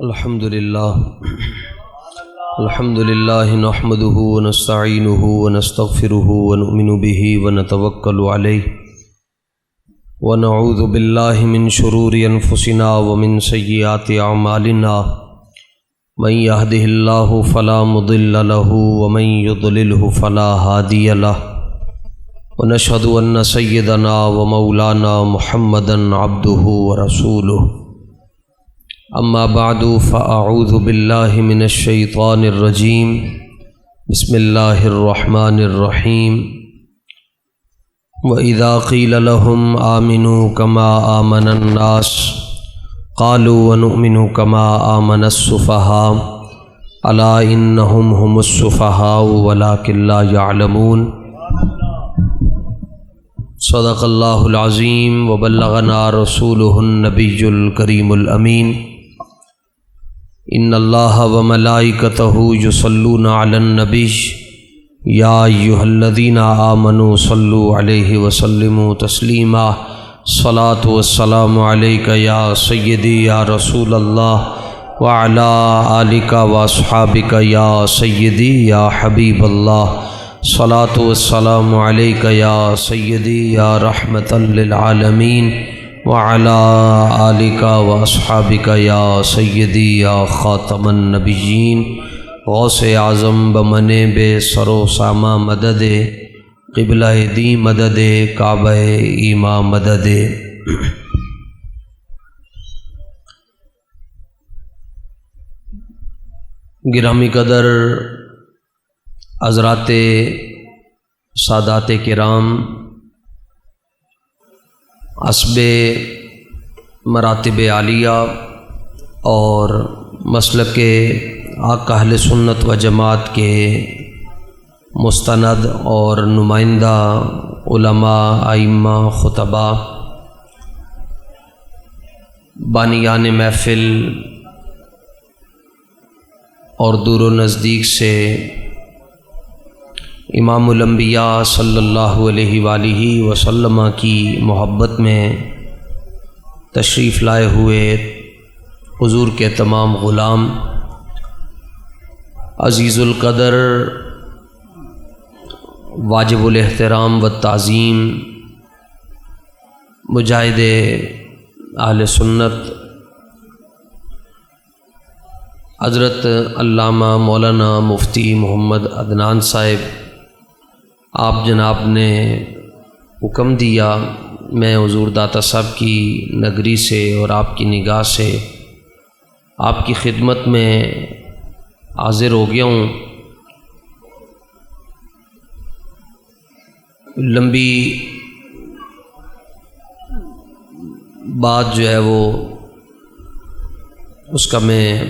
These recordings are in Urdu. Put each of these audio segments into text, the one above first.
الحمد لله نحمده ونستعينه ونستغفره ونؤمن به ونتوكل عليه ونعوذ بالله من شرور أنفسنا ومن سيئات أعمالنا من يهده الله فلا مضل له ومن يضلله فلا هادي له ونشهد أن سيدنا ومولانا محمدا عبده ورسوله اما بعد فاعوذ باللہ من الشیطان الرجیم بسم اللہ الرحمن الرحیم وَإِذَا قِيلَ لَهُمْ آمِنُوا كَمَا آمَنَ النَّاسُ قَالُوا وَنُؤْمِنُ كَمَا آمَنَ السُّفَهَاءُ أَلَا إِنَّهُمْ هُمُ السُّفَهَاءُ وَلَكِنْ لَا يَعْلَمُونَ صدق اللہ العظیم وبلغنا رسولہ النبی الکریم الامین ان اللہ وملائکتہ یصلون علی النبی یا ایہا الذین آمنوا صلوا علیہ وسلموا تسلیما الصلاۃ والسلام علیک یا سیدی یا رسول اللہ وعلی آلک واصحابک یا سیدی یا حبیب اللہ الصلاۃ والسلام علیک یا سیدی یا رحمۃ للعالمین وعلی آلک واصحابک یا سیدی یا خاتم النبیین غوث اعظم بمن بے سر و سامہ مدد قبلہ دی مدد کعبہ ایما مدد گرامی قدر حضرات سادات کرام حسب مراتب عالیہ اور مسلک آقا اہل سنت و جماعت کے مستند اور نمائندہ علماء ائمہ خطبہ بانیان محفل اور دور و نزدیک سے امام الانبیاء صلی اللہ علیہ وآلہ وسلم کی محبت میں تشریف لائے ہوئے حضور کے تمام غلام عزیز القدر واجب الاحترام و تعظیم مجاہد اہل سنت حضرت علامہ مولانا مفتی محمد عدنان صاحب، آپ جناب نے حکم دیا میں حضور داتا صاحب کی نگری سے اور آپ کی نگاہ سے آپ کی خدمت میں حاضر ہو گیا ہوں۔ لمبی بات جو ہے وہ اس کا میں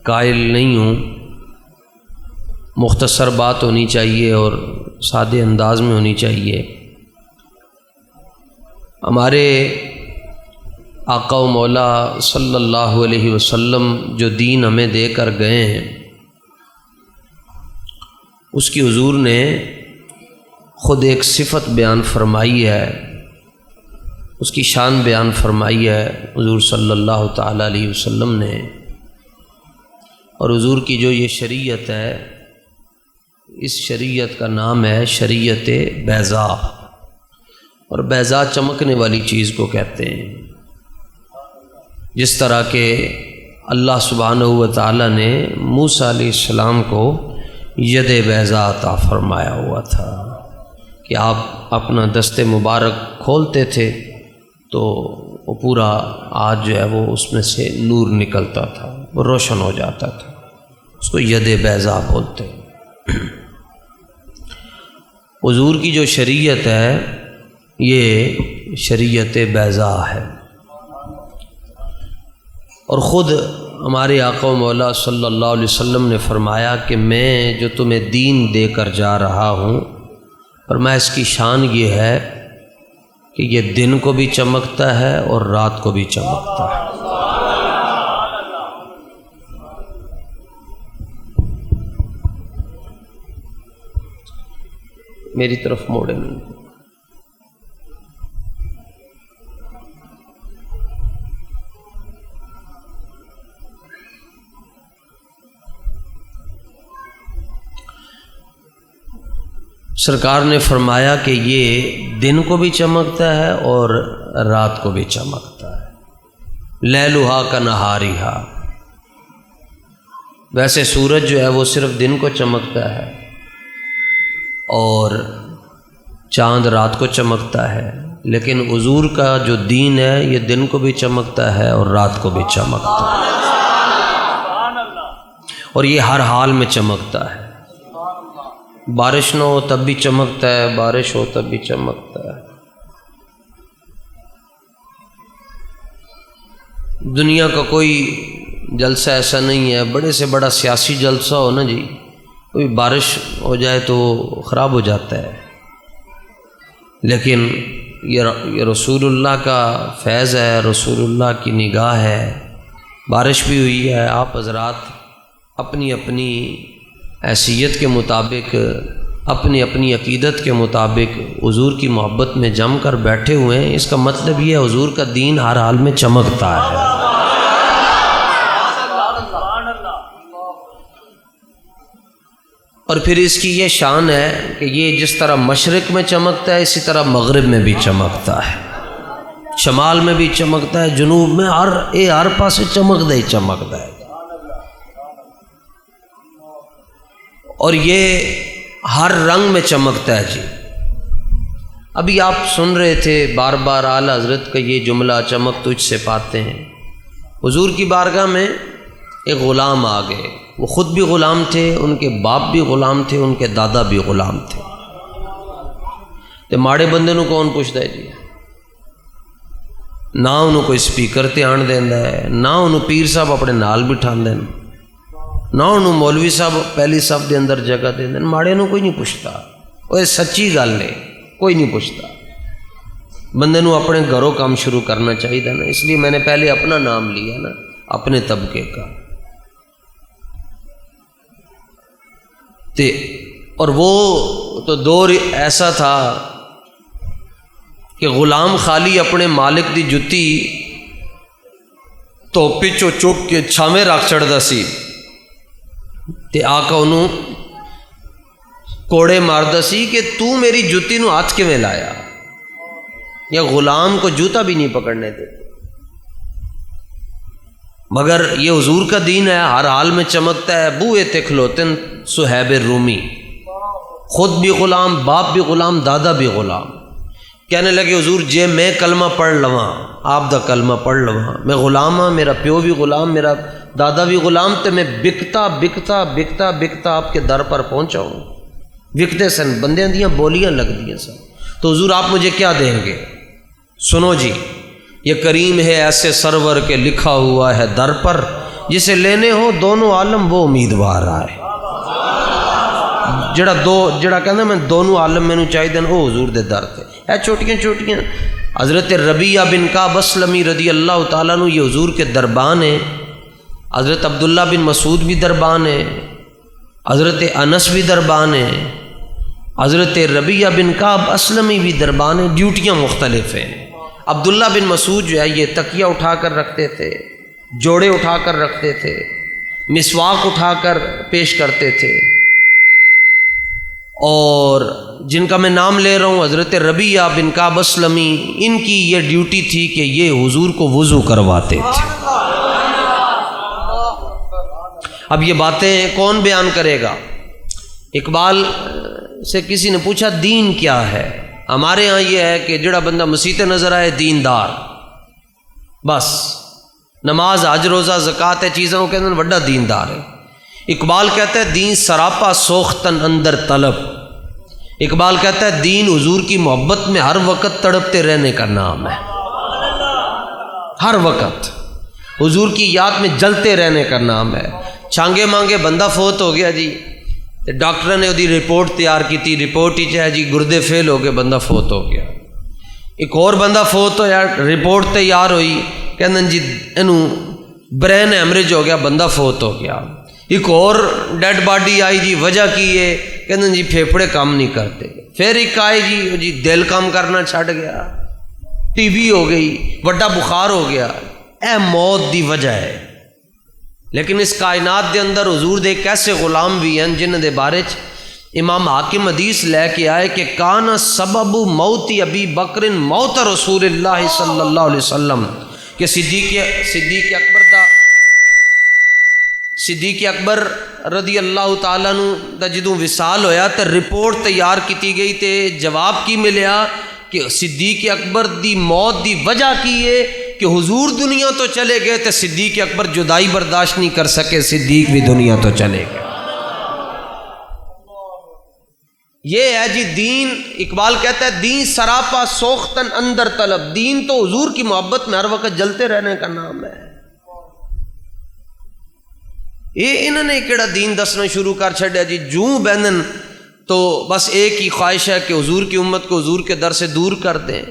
قائل نہیں ہوں، مختصر بات ہونی چاہیے اور سادے انداز میں ہونی چاہیے۔ ہمارے آقا و مولا صلی اللہ علیہ وسلم جو دین ہمیں دے کر گئے ہیں، اس کی حضور نے خود ایک صفت بیان فرمائی ہے، اس کی شان بیان فرمائی ہے حضور صلی اللہ تعالیٰ علیہ وسلم نے۔ اور حضور کی جو یہ شریعت ہے، اس شریعت کا نام ہے شریعت بیضاء، اور بیضاء چمکنے والی چیز کو کہتے ہیں۔ جس طرح کہ اللہ سبحانہ و تعالیٰ نے موسیٰ علیہ السلام کو ید بیضاء عطا فرمایا ہوا تھا کہ آپ اپنا دست مبارک کھولتے تھے تو وہ پورا آج جو ہے وہ اس میں سے نور نکلتا تھا، وہ روشن ہو جاتا تھا، اس کو ید بیضاء بولتے ہیں۔ حضور کی جو شریعت ہے یہ شریعت بیضاء ہے، اور خود ہمارے آقا و مولا صلی اللہ علیہ وسلم نے فرمایا کہ میں جو تمہیں دین دے کر جا رہا ہوں، فرمایا اس کی شان یہ ہے کہ یہ دن کو بھی چمکتا ہے اور رات کو بھی چمکتا ہے۔ میری طرف موڑے نہیں۔ سرکار نے فرمایا کہ یہ دن کو بھی چمکتا ہے اور رات کو بھی چمکتا ہے، لیلھا کنہاریھا۔ ویسے سورج جو ہے وہ صرف دن کو چمکتا ہے اور چاند رات کو چمکتا ہے، لیکن حضور کا جو دین ہے یہ دن کو بھی چمکتا ہے اور رات کو بھی چمکتا ہے، اور یہ ہر حال میں چمکتا ہے۔ بارش نہ ہو تب بھی چمکتا ہے، بارش ہو تب بھی چمکتا ہے۔ دنیا کا کوئی جلسہ ایسا نہیں ہے، بڑے سے بڑا سیاسی جلسہ ہو نا جی، کوئی بارش ہو جائے تو خراب ہو جاتا ہے، لیکن یہ رسول اللہ کا فیض ہے، رسول اللہ کی نگاہ ہے۔ بارش بھی ہوئی ہے، آپ حضرات اپنی اپنی حیثیت کے مطابق، اپنی اپنی عقیدت کے مطابق حضور کی محبت میں جم کر بیٹھے ہوئے ہیں۔ اس کا مطلب یہ ہے حضور کا دین ہر حال میں چمکتا ہے۔ اور پھر اس کی یہ شان ہے کہ یہ جس طرح مشرق میں چمکتا ہے اسی طرح مغرب میں بھی چمکتا ہے، شمال میں بھی چمکتا ہے، جنوب میں، ہر پاس چمکتا ہی چمکتا ہے۔ اور یہ ہر رنگ میں چمکتا ہے جی۔ ابھی آپ سن رہے تھے بار بار اعلی حضرت کا یہ جملہ، چمک تجھ سے پاتے ہیں۔ حضور کی بارگاہ میں ایک غلام آ گئے، وہ خود بھی غلام تھے، ان کے باپ بھی غلام تھے، ان کے دادا بھی غلام تھے۔ تو ماڑے بندے نو کون پوچھتا ہے جی؟ نہ انہوں کوئی سپیکر تے آن دیندا ہے، نہ انہوں پیر صاحب اپنے نال بٹھاندے ہیں، نہ انہوں مولوی صاحب پہلی صف دے اندر جگہ دیندے ہیں۔ ماڑے نو کوئی نہیں پوچھتا، وہ سچی گل ہے، کوئی نہیں پوچھتا۔ بندے نو اپنے گھروں کام شروع کرنا چاہیے نا، اس لیے میں نے پہلے اپنا نام لیا نا، اپنے طبقے کا۔ اور وہ تو دور ایسا تھا کہ غلام خالی اپنے مالک دی جتی توپی چو چک کے چھاویں رکھ چڑھدا سی تے آقا انہوں کوڑے ماردا سی کہ تو میری جتی نو ہاتھ کیویں لایا، یا غلام کو جوتا بھی نہیں پکڑنے دیتے۔ مگر یہ حضور کا دین ہے، ہر حال میں چمکتا ہے۔ بوئے تے کھلوتن صہیب رومی، خود بھی غلام، باپ بھی غلام، دادا بھی غلام۔ کہنے لگے حضور جے میں کلمہ پڑھ لواں، آپ دا کلمہ پڑھ لواں، میں غلام ہاں، میرا پیو بھی غلام، میرا دادا بھی غلام، تے میں بکتا بکتا بکتا بکتا آپ کے در پر پہنچا ہوں۔ وکتے سن، بندیاں دیاں بولیاں لگ دیاں سن۔ تو حضور آپ مجھے کیا دیں گے؟ سنو جی، یہ کریم ہے ایسے سرور کے لکھا ہوا ہے در پر، جسے لینے ہو دونوں عالم وہ امیدوار آئے۔ جڑا کہنا میں دونوں عالم میں چاہیے وہ حضور دے در تے اے چھوٹیاں چھوٹیاں۔ حضرت ربیعہ بن کعب اسلمی رضی اللہ تعالیٰ عنہ یہ حضور کے دربان ہیں، حضرت عبداللہ بن مسعود بھی دربان ہیں، حضرت انس بھی دربان ہیں، حضرت ربیعہ بن کعب اسلمی بھی دربان ہیں، ڈیوٹیاں مختلف ہیں۔ عبداللہ بن مسعود جو ہے یہ تکیہ اٹھا کر رکھتے تھے، جوڑے اٹھا کر رکھتے تھے، مسواک اٹھا کر پیش کرتے تھے۔ اور جن کا میں نام لے رہا ہوں حضرت ربیعہ بن کعب اسلمی، ان کی یہ ڈیوٹی تھی کہ یہ حضور کو وضو کرواتے تھے۔ اب یہ باتیں کون بیان کرے گا؟ اقبال سے کسی نے پوچھا دین کیا ہے؟ ہمارے ہاں یہ ہے کہ جڑا بندہ مسیح تے نظر آئے دیندار، بس نماز حج روزہ زکوٰۃ ہے چیزوں کو کہتے ہیں بڑا دیندار ہے۔ اقبال کہتا ہے دین سراپا سوختن اندر طلب۔ اقبال کہتا ہے دین حضور کی محبت میں ہر وقت تڑپتے رہنے کا نام ہے، ہر وقت حضور کی یاد میں جلتے رہنے کا نام ہے۔ چھانگے مانگے بندہ فوت ہو گیا جی، ڈاکٹر نے وہ رپورٹ تیار کی تھی، رپورٹ ہی چاہے جی گردے فیل ہو گئے، بندہ فوت ہو گیا۔ ایک اور بندہ فوت ہو یار، رپورٹ تیار ہوئی، کہتے جی اینو برین ہیمریج ہو گیا، بندہ فوت ہو گیا۔ ایک اور ڈیڈ باڈی آئی جی، وجہ کی ہے، کہتے جی پھیپھڑے کام نہیں کرتے۔ پھر ایک آئے جی دل کام کرنا چھڑ گیا، ٹی بی ہو گئی، بڑا بخار ہو گیا۔ اے موت دی وجہ ہے۔ لیکن اس کائنات دے اندر حضور دے ایک ایسے غلام بھی ہیں جنہاں دے بارے امام حاکم حدیث لے کے آئے کہ کان سبب موت ابی بکر موت رسول اللہ صلی اللہ علیہ وسلم، کہ صدیق اکبر رضی اللہ تعالیٰ عنہ دا جدوں وصال ہویا تے رپورٹ تیار کیتی گئی تے جواب کی ملیا کہ صدیق اکبر دی موت دی وجہ کی ہے کہ حضور دنیا تو چلے گئے تے صدیق اکبر جدائی برداشت نہیں کر سکے، صدیق بھی دنیا تو چلے گئے۔ یہ ہے جی دین، اقبال کہتا ہے دین سراپا سوختن اندر طلب، دین تو حضور کی محبت میں ہر وقت جلتے رہنے کا نام ہے۔ یہ انہوں نے کیڑا دین دسنا شروع کر چھڑیا جی، جوں بینن تو بس ایک ہی خواہش ہے کہ حضور کی امت کو حضور کے در سے دور کر دیں۔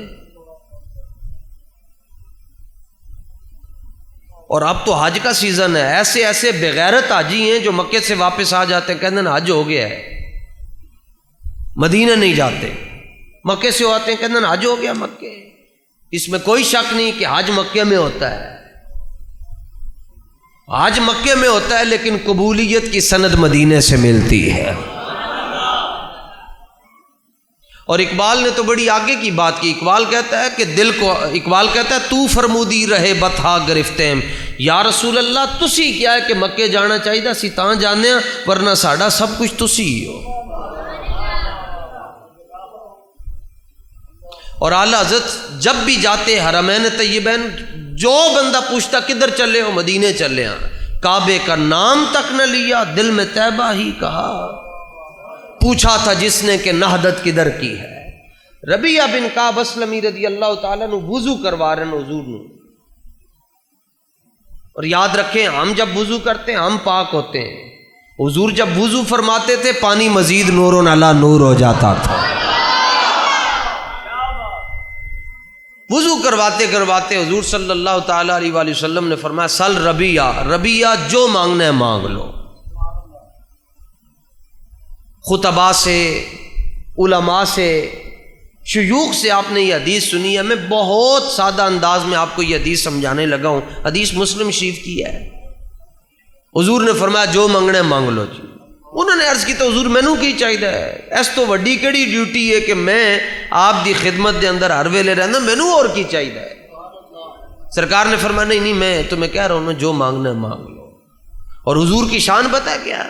اور اب تو حج کا سیزن ہے، ایسے ایسے بغیرت حاجی ہیں جو مکے سے واپس آ جاتے ہیں، کہتے ہیں حج ہو گیا ہے، مدینہ نہیں جاتے، مکے سے آتے ہیں کہتے ہیں حج ہو گیا مکے۔ اس میں کوئی شک نہیں کہ حج مکے میں ہوتا ہے، حج مکے میں ہوتا ہے، لیکن قبولیت کی سند مدینے سے ملتی ہے۔ اور اقبال نے تو بڑی آگے کی بات کی، اقبال کہتا ہے کہ اقبال کہتا ہے تو فرمودی رہے بتھا گرفتیم، یا رسول اللہ تسی کیا ہے کہ مکے جانا چاہیے سی تاں جانے ہیں، ورنہ ساڈا سب کچھ تسی ہی ہو۔ اور اعلیٰ حضرت جب بھی جاتے حرمین طیبین، جو بندہ پوچھتا کدھر چلے ہو، مدینے چلے ہیں، کعبے کا نام تک نہ لیا، دل میں طیبہ ہی کہا، پوچھا تھا جس نے کہ نہدت کدھر کی ہے۔ ربیعہ بن کعب اسلمی رضی اللہ تعالیٰ نے وضو کروا رہے ہیں حضور نے، اور یاد رکھیں ہم جب وضو کرتے ہیں ہم پاک ہوتے ہیں، حضور جب وضو فرماتے تھے پانی مزید نور علی نور ہو جاتا تھا۔ وضو کرواتے کرواتے حضور صلی اللہ تعالیٰ علیہ وآلہ وسلم نے فرمایا سل ربیعہ، ربیعہ جو مانگنا ہے مانگ لو۔ خطباء سے، علماء سے، شیوخ سے آپ نے یہ حدیث سنی ہے۔ میں بہت سادہ انداز میں آپ کو یہ حدیث سمجھانے لگا ہوں، حدیث مسلم شریف کی ہے۔ حضور نے فرمایا جو مانگنا ہے مانگ لو جی۔ انہوں نے عرض کی تو حضور مینوں کی چاہیے ہے، اس تو وڈی کیڑی ڈیوٹی ہے کہ میں آپ دی خدمت دے اندر ہر ویلے رہنا، مینوں اور کی چاہیے ہے۔ سرکار نے فرمایا نہیں نہیں، میں تمہیں کہہ رہا ہوں جو مانگنا ہے مانگ لو۔ اور حضور کی شان پتہ کیا؟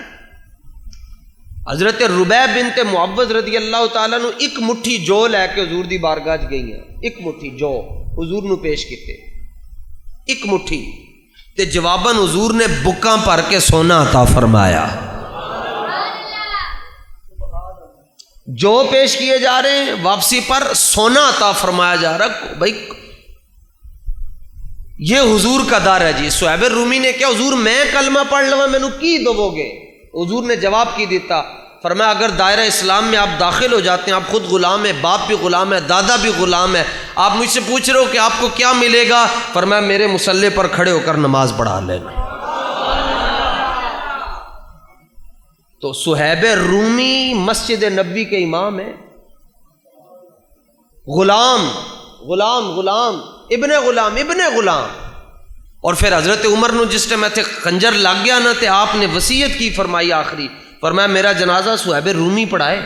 حضرت ربیع بنت معوذ رضی اللہ تعالیٰ نے ایک مٹھی جو لے کے حضور دی بارگاہ گئی ہیں، ایک مٹھی جو حضور نو پیش کیتے، ایک مٹھی تے جواباً حضور نے بکاں بھر کے سونا عطا فرمایا۔ جو پیش کیے جا رہے ہیں واپسی پر سونا عطا فرمایا جا رہا۔ بھائی یہ حضور کا دار ہے جی۔ صہیب رومی نے کیا حضور میں کلمہ پڑھ لوا مینوں کی دو گے؟ حضور نے جواب کی دیتا، فرمایا اگر دائرہ اسلام میں آپ داخل ہو جاتے ہیں، آپ خود غلام ہیں، باپ بھی غلام ہے، دادا بھی غلام ہے، آپ مجھ سے پوچھ رہے ہو کہ آپ کو کیا ملے گا؟ فرمایا میرے مصلی پر کھڑے ہو کر نماز پڑھا لینا۔ تو صہیب رومی مسجد نبی کے امام ہیں، غلام غلام غلام ابن غلام ابن غلام۔ اور پھر حضرت عمر نو جس ٹائم ایتھے خنجر لگ گیا نا تے آپ نے وصیت کی فرمائی آخری، فرمایا میرا جنازہ صہیب رومی پڑھائے۔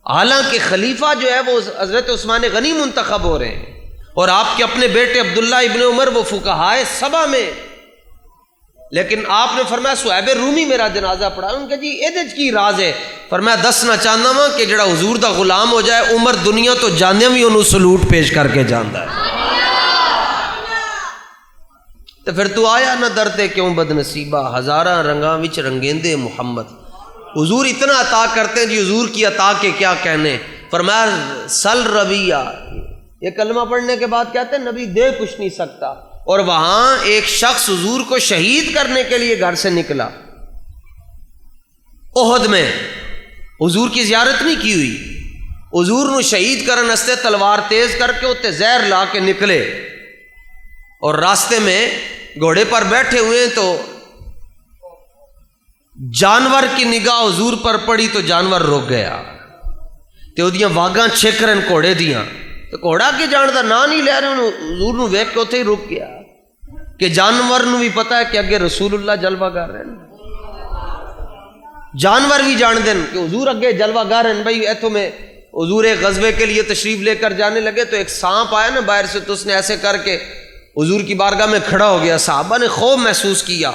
حالانکہ خلیفہ جو ہے وہ حضرت عثمان غنی منتخب ہو رہے ہیں، اور آپ کے اپنے بیٹے عبداللہ ابن عمر وہ فقہائے سبا میں، لیکن آپ نے فرمایا صہیب رومی میرا جنازہ پڑھا۔ ان کا جی یہ کی راز ہے؟ فرمایا دسنا چاہنا وا کہ جڑا حضور دا غلام ہو جائے عمر دنیا تو جانے بھی انہوں سلوٹ پیش کر کے جاندا ہے۔ تو پھر تو آیا نہ درتے کیوں بد نصیبہ، ہزاراں رنگاں وچ رنگیندے محمد۔ حضور اتنا عطا کرتے ہیں جی، حضور کی عطا کے کیا کہنے۔ فرمایا سل ربیعہ، یہ کلمہ پڑھنے کے بعد کہتے ہیں نبی دے کچھ نہیں سکتا۔ اور وہاں ایک شخص حضور کو شہید کرنے کے لیے گھر سے نکلا، احد میں حضور کی زیارت نہیں کی ہوئی، حضور نو شہید کرن واسطے تلوار تیز کر کے اتنے زہر لا کے نکلے، اور راستے میں گھوڑے پر بیٹھے ہوئے ہیں تو جانور کی نگاہ حضور پر پڑی تو جانور رک گیا، تے اودیاں واگاں چھکرن گھوڑے دیاں، تو گھوڑا کے جان دا نا نہیں لے رہے، حضور نو ویکھ کے اتنے ہی رک گیا کہ جانور نو بھی پتا ہے کہ اگے رسول اللہ جلوہ کر رہے ہیں۔ جانور بھی جان دیں کہ حضور اگے جلوہ گر ہیں بھائی ایتھوں میں حضور ایک غزوے کے لیے تشریف لے کر جانے لگے تو ایک سانپ آیا نا باہر سے، تو اس نے ایسے کر کے حضور کی بارگاہ میں کھڑا ہو گیا. صحابہ نے خوف محسوس کیا.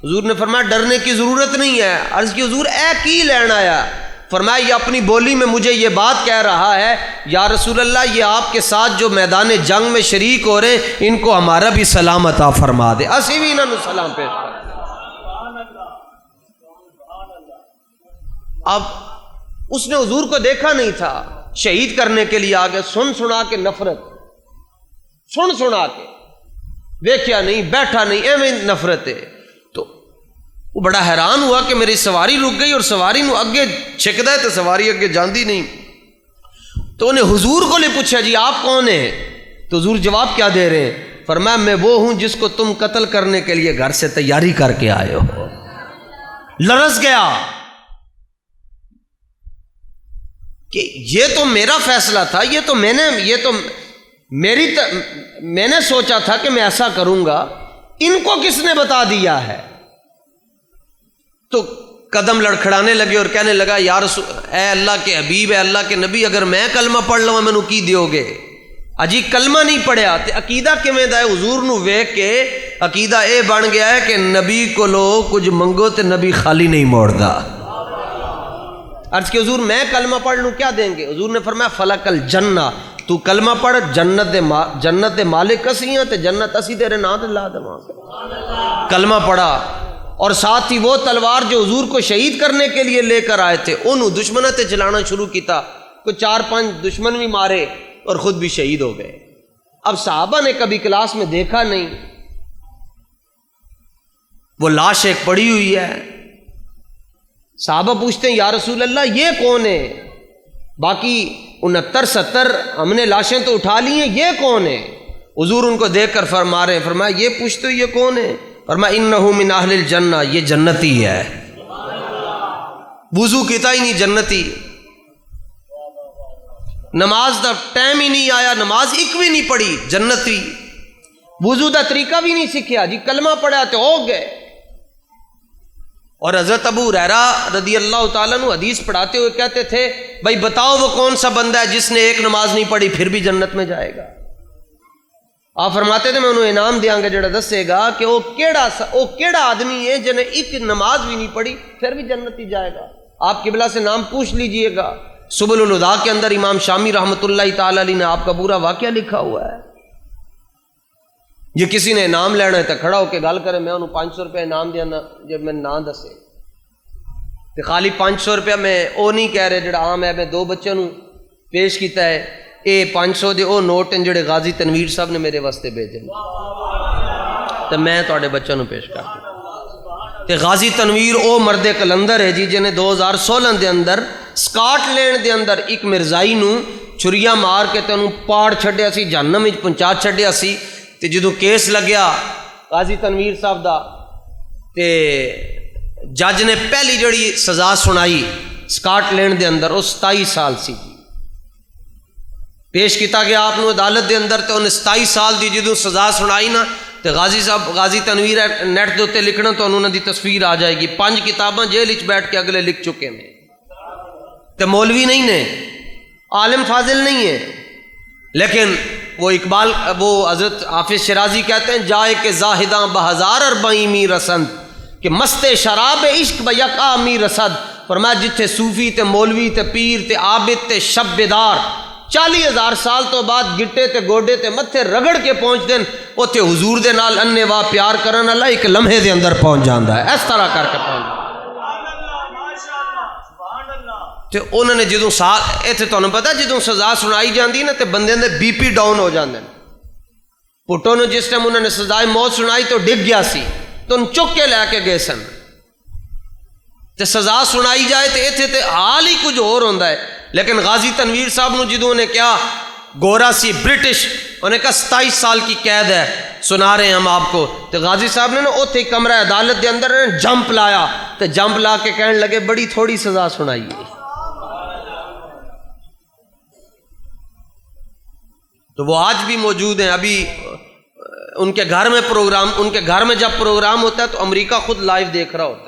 حضور نے فرمایا ڈرنے کی ضرورت نہیں ہے. عرض کی حضور اے کی لین آیا؟ فرمایا یہ اپنی بولی میں مجھے یہ بات کہہ رہا ہے یا رسول اللہ یہ آپ کے ساتھ جو میدان جنگ میں شریک ہو رہے ہیں ان کو ہمارا بھی سلام عطا فرما دے. اسی بھی انہوں نے سلام پیش کر. اب اس نے حضور کو دیکھا نہیں تھا، شہید کرنے کے لیے آگے، سن سنا کے نفرت، سن سنا کے دیکھیا نہیں، بیٹھا نہیں، ایویں نفرت ہے. تو وہ بڑا حیران ہوا کہ میری سواری رک گئی اور سواری نو اگے چھکدا ہے تو سواری اگے جاندی نہیں. تو انہیں حضور کو لے پوچھا جی آپ کون ہیں؟ تو حضور جواب کیا دے رہے ہیں؟ فرمایا میں وہ ہوں جس کو تم قتل کرنے کے لیے گھر سے تیاری کر کے آئے ہو. لرز گیا کہ یہ تو میرا فیصلہ تھا، یہ تو میں نے سوچا تھا کہ میں ایسا کروں گا، ان کو کس نے بتا دیا ہے؟ تو قدم لڑکھڑانے لگے اور کہنے لگا یا رسول اے اللہ کے حبیب، اے اللہ کے نبی، اگر میں کلمہ پڑھ لوں مینوں کی دیو گے؟ اجی کلمہ نہیں پڑھیا تے عقیدہ کیویں دا ہے؟ حضور نو ویکھ کے عقیدہ اے بن گیا ہے کہ نبی کو لو کچھ منگو تے نبی خالی نہیں موڑدا. عرض کہ حضور میں کلمہ پڑھ لوں کیا دیں گے؟ حضور نے فرمایا فلک الجنہ، تو کلمہ پڑھ، جنت دے مالک اسی ہیں تے جنت اسی تیرے نام تے لا دواں. کلمہ پڑھا اور ساتھ ہی وہ تلوار جو حضور کو شہید کرنے کے لیے لے کر آئے تھے انہوں دشمنوں تے چلانا شروع کیتا. کوئی 4-5 دشمن بھی مارے اور خود بھی شہید ہو گئے. اب صحابہ نے کبھی کلاس میں دیکھا نہیں، وہ لاش ایک پڑی ہوئی ہے. صحابہ پوچھتے ہیں یا رسول اللہ یہ کون ہے؟ باقی 69-70 ہم نے لاشیں تو اٹھا لی ہیں، یہ کون ہے؟ حضور ان کو دیکھ کر فرما رہے ہیں، فرمایا یہ پوچھتے یہ کون ہے؟ فرمایا انہ من اہل الجنہ، یہ جنتی ہے. وضو کیتا ہی نہیں جنتی، نماز دا ٹائم ہی نہیں آیا، نماز ایک بھی نہیں پڑھی جنتی، وضو دا طریقہ بھی نہیں سیکھیا جی کلمہ پڑھا تو ہو گئے. اور حضرت ابو ہریرہ رضی اللہ تعالیٰ عنہ حدیث پڑھاتے ہوئے کہتے تھے بھائی بتاؤ وہ کون سا بندہ ہے جس نے ایک نماز نہیں پڑھی پھر بھی جنت میں جائے گا؟ آپ فرماتے تھے میں انہوں انعام دیاں گا جڑا دسے گا کہ وہ کیڑا آدمی ہے جنہیں ایک نماز بھی نہیں پڑھی پھر بھی جنت ہی جائے گا. آپ قبلہ سے نام پوچھ لیجئے گا، سبل الہدیٰ کے اندر امام شامی رحمۃ اللہ تعالیٰ علیہ نے آپ کا پورا واقعہ لکھا ہوا ہے. یہ کسی نے انعام لینا ہے تو کھڑا ہو کے گل کرے میں انہوں 500 روپے انعام دینا جب میں نہ دسے تو خالی 500 روپیہ میں وہ نہیں کہہ رہے جڑا عام ہے. میں 2 بچوں پیش کیتا ہے، اے 500 دے او نوٹ ہیں جڑے غازی تنویر صاحب نے میرے واسطے بھیجے تو میں تواڈے بچوں پیش کر دوں. تے غازی تنویر او مرد کلندر ہے جی جنہیں 2016 دے اندر سکاٹ لینڈ دے اندر ایک مرزائی نو چھریاں مار کے تے انہوں پاڑ چھڈیا سی، جہنم وچ پہنچا چھڈیا سی. تے جدوں کیس لگیا غازی تنویر صاحب دا تے جج نے پہلی جڑی سزا سنائی سکاٹ لینڈ دے اندر وہ 27 سال سی جی. پیش کیتا گیا آپ نے عدالت دے اندر تے انہیں 27 سال دی جدوں سزا سنائی نا تے غازی تنویر نیٹ دے اتنے لکھنا تو انہوں نے دی تصویر آ جائے گی. 5 کتاباں جیل وچ بیٹھ کے اگلے لکھ چکے ہیں. تے مولوی نہیں نے، عالم فاضل نہیں ہے، لیکن وہ اقبال وہ حضرت حافظ شرازی کہتے ہیں جائے کہ زاہداں بہزار اربعیں می رسند کہ مست شراب عشق بیقا می رسد. فرمایا جتھے صوفی تے مولوی تے پیر تے عابد تے شب بیدار 40,000 سال تو بعد گٹے تے گوڈے تے متھے رگڑ کے پہنچ دین اوتھے حضور دے نال انے واہ پیار کرن والا ایک لمحے دے اندر پہنچ جاندا ہے. اس طرح کر کے پہنچ تے انہوں نے جدوں سال ایتھے تانوں پتہ جدوں سزا سنائی جاندی نا تے بندے دے بی پی ڈاؤن ہو جاندے. پٹو نے جس ٹائم انہوں نے سزائے موت سنائی تو ڈگ گیا سی تو ان چک کے لے کے گئے سن. تے سزا سنائی جائے تے ایتھے تے حال ہی کچھ اور ہوندا ہے. لیکن غازی تنویر صاحب نو جدوں نے کیا گورا سی برٹش انہیں کہا 27 سال کی قید ہے سنا رہے ہیں ہم آپ کو. تو غازی صاحب نے نا اوتھے کمرہ عدالت دے اندر جمپ لایا تو جمپ لا کے کہنے لگے بڑی تھوڑی سزا سنائی ہے. تو وہ آج بھی موجود ہیں. ابھی ان کے گھر میں پروگرام، ان کے گھر میں جب پروگرام ہوتا ہے تو امریکہ خود لائیو دیکھ رہا ہوتا ہے.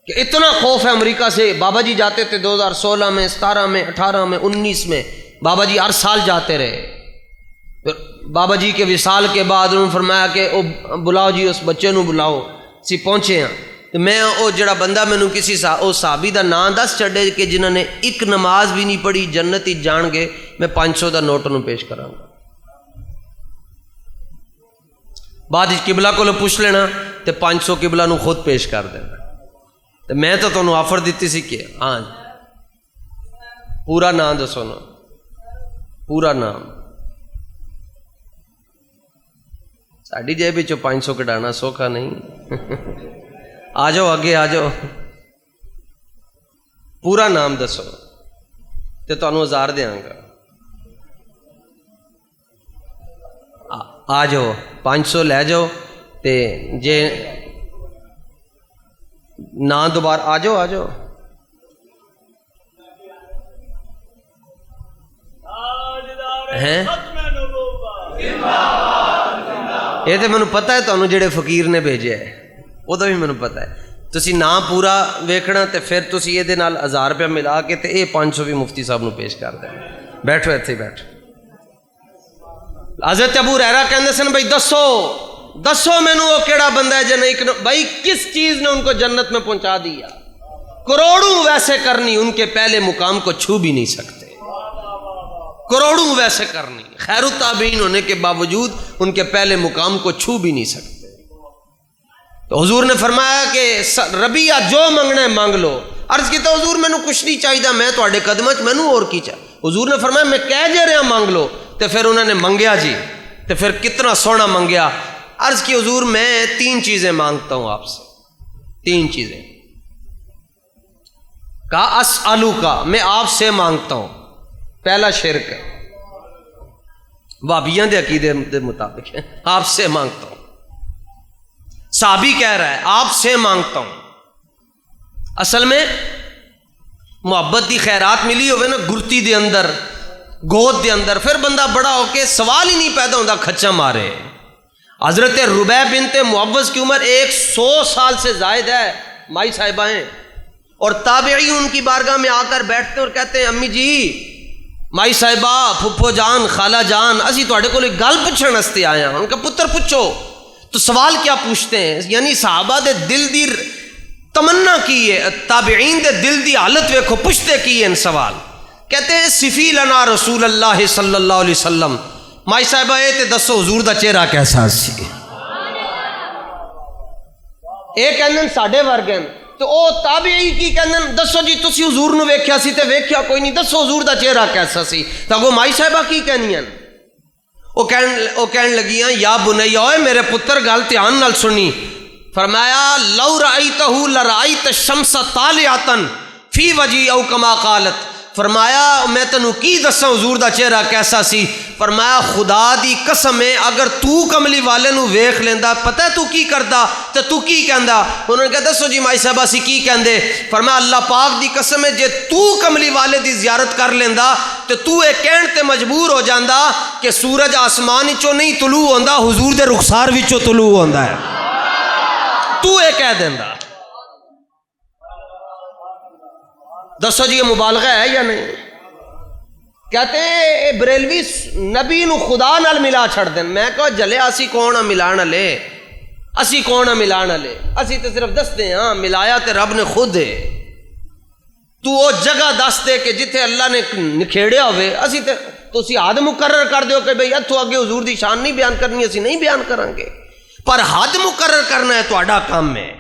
کہ اتنا خوف ہے امریکہ سے. بابا جی جاتے تھے 2016 میں، 17 میں، 18 میں، 19 میں. بابا جی ہر سال جاتے رہے. پھر بابا جی کے وصال کے بعد انہوں نے فرمایا کہ او بلاؤ جی اس بچے نو بلاؤ. اسی پہنچے ہیں تو میں او جڑا بندہ مینوں کسی او صحابی دا نام دس چڈے کہ جنہوں نے ایک نماز بھی نہیں پڑھی جنت ہی جان گے، میں 500 دا نوٹ انہوں پیش کراں گا. بعد قبلہ کو پوچھ لینا تو 500 قبلہ نو خود پیش کر دینا. تو میں تو تمہیں آفر دیتی سی کہ ہاں پورا نام دسو نا، پورا نام. ساڈی جیب وچوں 500 کڈانا سوکھا نہیں. آ جاؤ اگے آ جاؤ، پورا نام دسو تو تمہیں 1000 دیاں گا. آ جاؤ 500 لے جاؤ تے جے نہ دوبارہ آ جاؤ. آ جاؤ ہیں یہ تو مینوں پتہ ہے تمہیں جڑے فقیر نے بھیجے ہے وہ تو بھی مینوں پتہ ہے. تسی نام پورا ویکھنا تے پھر تسی یہ 1000 روپیہ ملا کے تے 500 بھی مفتی صاحب نو پیش کر دینا. بیٹھو اتنے بیٹھو. حضرت ابو ہریرہ کہندے سن بھائی دسو مینوں وہ کیڑا بندہ ہے جن ایک بھائی کس چیز نے ان کو جنت میں پہنچا دیا. کروڑوں ویسے کرنی ان کے پہلے مقام کو چھو بھی نہیں سکتے. کروڑوں ویسے کرنی خیر التابعین ہونے کے باوجود ان کے پہلے مقام کو چھو بھی نہیں سکتے. تو حضور نے فرمایا کہ ربیہ جو منگنا ہے مانگ لو. عرض کی تو حضور مینوں کچھ نہیں چاہیے، میں تواڈے قدماں وچ مینوں اور کی چاہیے. حضور نے فرمایا میں کہہ جے رہا مانگ لو. تو پھر انہوں نے منگیا جی، تو پھر کتنا سونا منگیا. عرض کی حضور میں 3 چیزیں مانگتا ہوں آپ سے. 3 چیزیں. کہا اسألوکا، میں آپ سے مانگتا ہوں. پہلا شرک ہے، وہابیوں کے عقیدے کے مطابق ہے، آپ سے مانگتا ہوں. صحابی کہہ رہا ہے آپ سے مانگتا ہوں. اصل میں محبت دی خیرات ملی ہوئے نا گرتی دے اندر، گود دے اندر، پھر بندہ بڑا ہو کے سوال ہی نہیں پیدا ہوتا کھچا مارے. حضرت ربیع بنت معوذ کی عمر 100 سال سے زائد ہے، مائی صاحبہ ہیں، اور تابعی ان کی بارگاہ میں آ کر بیٹھتے اور کہتے ہیں امی جی، مائی صاحبہ، پھپھو جان، خالہ جان، اسی تواڈے کول ایک گل پوچھن واسطے آئے ہیں. ان کا پتر پوچھو. تو سوال کیا پوچھتے ہیں؟ یعنی صحابہ دے دل دی تمنا کی ہے، تابعین دے دل دی حالت ویکھو، پوچھتے کی ہیں سوال. کہتے ہیں صفی لنا رسول اللہ صلی اللہ علیہ وسلم. مائی صاحبہ یہ تے دسو حضور دا چہرہ کیسا سی. اے کہندے ساڈے ورگے تو او تابعی کی کہندے دسو جی تسی حضور نو ویکھیا سی تے ویکھیا کوئی نہیں، دسو حضور دا چہرہ کیسا سی. تو وہ مائی صاحبہ کی کہنیاں وہ کہن لگیاں یا بنیا، اوے میرے پتر گل دھیان نال سنی. فرمایا لو رأیتہ لرأیت الشمس طالعۃ فی وجہی او کما قالت. فرمایا میں تینوں کی دساں حضور دا چہرہ کیسا سی. فرمایا خدا دی قسم ہے اگر تو کملی والے نو ویکھ لیندا، پتہ ہے تو کی کردا تے تو کی کہندا. انہوں نے کہا دسو جی مائی صاحبہ سی کی کہندے. فرمایا اللہ پاک دی قسم ہے جے تو کملی والے دی زیارت کر لیندا تے تو اے کہن تے مجبور ہو جاندا کہ سورج آسمان وچوں نہیں طلوع ہوندا، حضور دے رخسار وچوں طلوع ہوندا ہے. تو اے کہہ دیندا. دسو جی یہ مبالغہ ہے یا نہیں؟ کہتے ہیں بریلوی نبی نو خدا نال ملا چھڑ دین. میں کہو جلے اسی کون ہاں ملان والے، اسی کون ہاں ملان والے، اسی تے صرف دس دے ہاں، ملایا تے رب نے خود ہے. تو وہ جگہ دس دے کہ جتھے اللہ نے نکھیڑیا ہوئے، اسی تے تسی حد مقرر کر دیو کہ بھئی اتھوں اگے حضور دی شان نہیں بیان کرنی، اسی نہیں بیان کریں گے. پر حد مقرر کرنا ہے تہاڈا کام ہے،